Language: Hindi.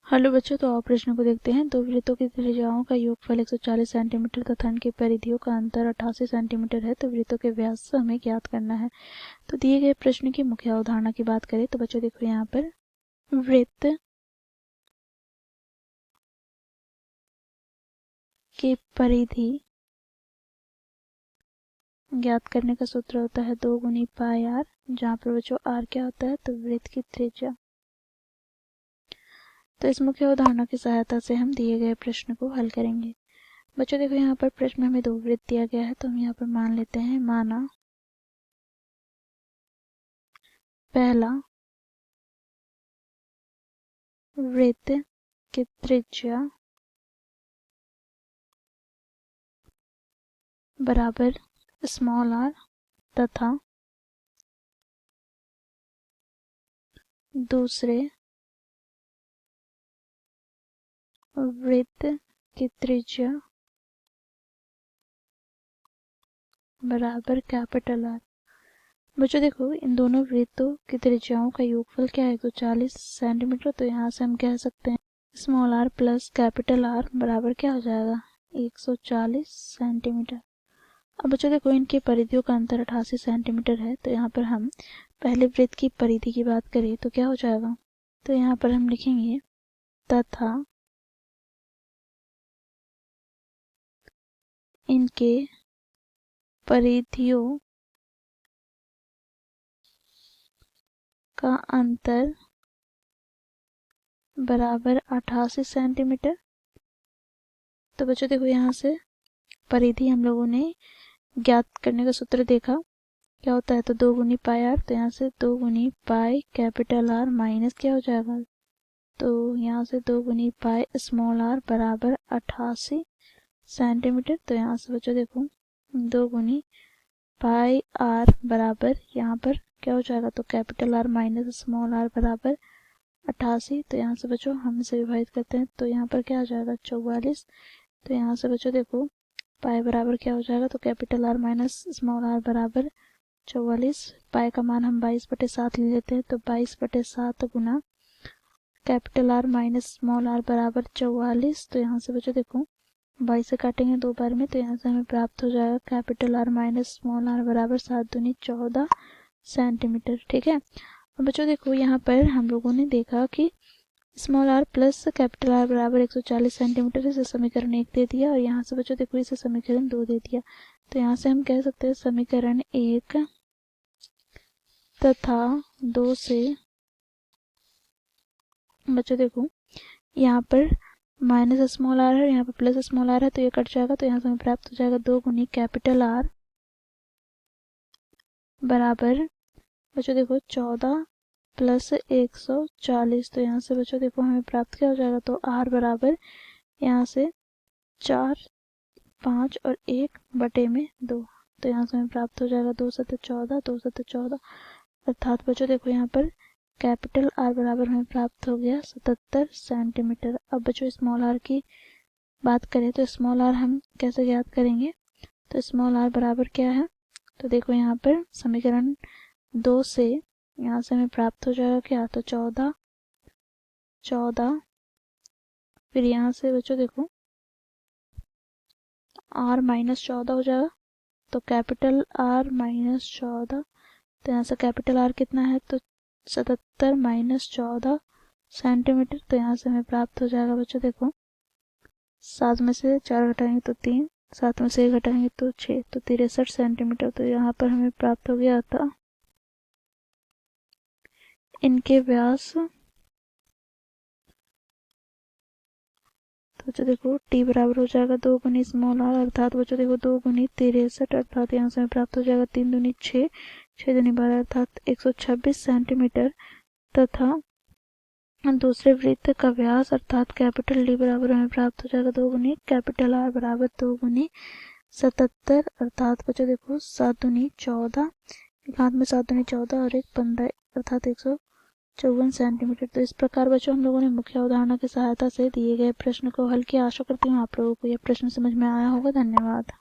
हेलो बच्चों, तो आप प्रश्न को देखते हैं। दो वृत्तों की त्रिज्याओं का योगफल 140 सेंटीमीटर तथा इनकी परिधियों का अंतर 88 सेंटीमीटर है, तो वृत्तों के व्यास हमें ज्ञात करना है। तो दिए गए प्रश्न की मुख्य अवधारणा की बात करें तो बच्चों देखो यहाँ पर वृत्त की परिधि ज्ञात करने का सूत्र होता है 2 गुनी पाई आर, जहाँ पर बच्चों आर क्या होता है तो वृत्त की त्रिज्या। तो इस मुख्य अवधारणा की सहायता से हम दिए गए प्रश्न को हल करेंगे। बच्चों देखो यहाँ पर प्रश्न में हमें दो वृत्त दिया गया है, तो हम यहाँ पर मान लेते हैं, माना पहला वृत्त की त्रिज्या बराबर स्मॉल आर तथा दूसरे वृत्त की त्रिज्या बराबर कैपिटल आर। बच्चों देखो इन दोनों वृत्तों की त्रिज्याओं का योगफल क्या है, 140 सेंटीमीटर। तो यहाँ से हम कह सकते हैं small r plus capital R बराबर क्या हो जाएगा 140 सेंटीमीटर। अब बच्चों देखो इनकी परिधियों का अंतर 88 सेंटीमीटर है, तो यहाँ पर हम पहले वृत्त की परिधि की बात करें तो क्या हो जाएगा, तो यहाँ पर हम लिखेंगे तथा इनके परिधियों का अंतर बराबर 88 सेंटीमीटर। तो बच्चों देखो यहाँ से परिधि हम लोगों ने ज्ञात करने का सूत्र देखा क्या होता है, तो 2 गुनी पाई आर। तो यहाँ से 2 गुनी पाई कैपिटल आर माइनस क्या हो जाएगा, तो यहाँ से 2 गुनी पाई स्मॉल आर बराबर 88 सेंटीमीटर। तो यहाँ से बच्चों देखो 2 गुनी पाई आर बराबर यहाँ पर क्या हो जाएगा, तो capital R minus small are बराबर 88। तो यहाँ से बच्चों हम इसे विभाजित करते हैं तो यहाँ पर क्या आ जाएगा 44। तो यहाँ से बच्चों देखो पाई बराबर क्या हो जाएगा, तो capital R minus small are बराबर 44। पाई का मान हम 22/7 ले लेते हैं, तो 22/7 गुना capital R minus small are बराबर 44। तो यहाँ से बच्चों देखो 22 से काटेंगे 2 बार में, तो यहाँ से हमें प्राप्त हो जाएगा capital R minus small are बराबर 7 दूनी 14 सेंटीमीटर। ठीक है। अब बच्चों देखो यहाँ पर हम लोगों ने देखा कि small r plus capital R बराबर 140 सेंटीमीटर, इसे समीकरण 1 दे दिया, और यहाँ से बच्चों देखो इसे समीकरण 2 दे दिया। तो यहाँ से हम कह सकते हैं समीकरण 1 तथा 2 से बच्चों देखो यहाँ पर माइनस स्मॉल आर है, यहाँ पर प्लस स्मॉल आर है, तो ये कट जाएगा। तो यहाँ से हमें प्राप्त हो जाएगा 2 गुनी कैपिटल आर बराबर बच्चों देखो 14 प्लस 140। तो यहाँ से बच्चों देखो हमें प्राप्त क्या हो जाएगा, तो आर बराबर यहाँ से 4, 5 और 1/2। तो यहाँ से हमें प्राप्त हो जाएगा 2 7 14, 2 7 14, अर्थात बच्चों देखो यहाँ पर कैपिटल आर बराबर हमें प्राप्त हो गया 77 सेंटीमीटर। अब बच्चों स्मॉल आर की बात करें तो स्मॉल आर हम कैसे ज्ञात करेंगे, तो स्मॉल आर बराबर क्या है, तो देखो यहाँ पर समीकरण 2 से यहाँ से हमें प्राप्त हो जाएगा क्या, तो 14, फिर यहाँ से बच्चों देखो आर माइनस 14 हो जाएगा, तो कैपिटल आर माइनस 14। तो यहाँ से कैपिटल आर कितना है, तो 77 माइनस 14 सेंटीमीटर। तो यहाँ से हमें प्राप्त हो जाएगा बच्चों देखो 7 में से 4 घटाएंगे तो 3, 7 में से 1 घटाएंगे तो 6, तो 63 सेंटीमीटर। तो यहाँ पर हमें प्राप्त हो गया था इनके व्यास। तो बच्चों देखो टी बराबर हो जाएगा 2 गुनी स्मॉल आर, अर्थात बच्चों देखो 2 गुनी 63, अर्थात यहाँ से हमें प्राप्त हो जाएगा 3 दूनी 6, 6 दूनी 12, अर्थात 126 सेंटीमीटर। तथा दूसरे वृत्त का व्यास अर्थात कैपिटल डी बराबर हमें प्राप्त हो जाएगा 2 गुनी कैपिटल आर बराबर 2 गुनी 77, अर्थात बच्चों देखो 7 दूनी 14, एक हाथ में 7 दूनी 14 और एक 15, अर्थात 154 सेंटीमीटर। तो इस प्रकार बच्चों हम लोगों ने मुख्य अवधारणा की सहायता से दिए गए प्रश्न को हल किया। आशा करती हूँ आप लोगों को यह प्रश्न समझ में आया होगा। धन्यवाद।